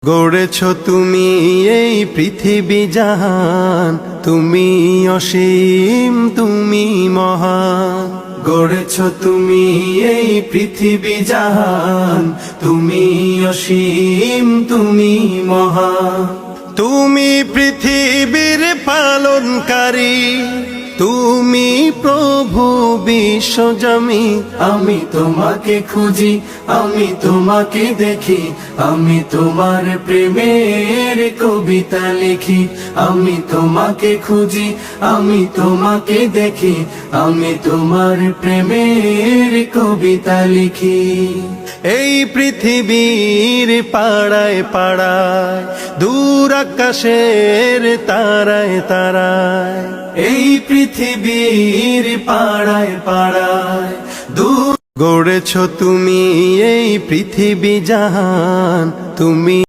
গড়েছ তুমি এই পৃথিবী জাহান, তুমি অসীম তুমি মহান। গড়েছ তুমি এই পৃথিবী জাহান, তুমি অসীম তুমি মহান। তুমি পৃথিবীর পালনকারী, তুমি প্রভু বিশ্বজমি। আমি তোমাকে খুঁজি, আমি তোমাকে দেখি, আমি তোমার প্রেমের কবিতা লিখি। আমি তোমাকে খুঁজি, আমি তোমাকে দেখি, আমি তোমার প্রেমের কবিতা লিখি। এই পৃথিবীর পাড়ায় পাড়ায়, দূর আকাশের তারায় তারায়, এই পৃথিবীর পাড়ায় পাড়ায় দূর। গড়েছ তুমি এই পৃথিবী জাহান, তুমি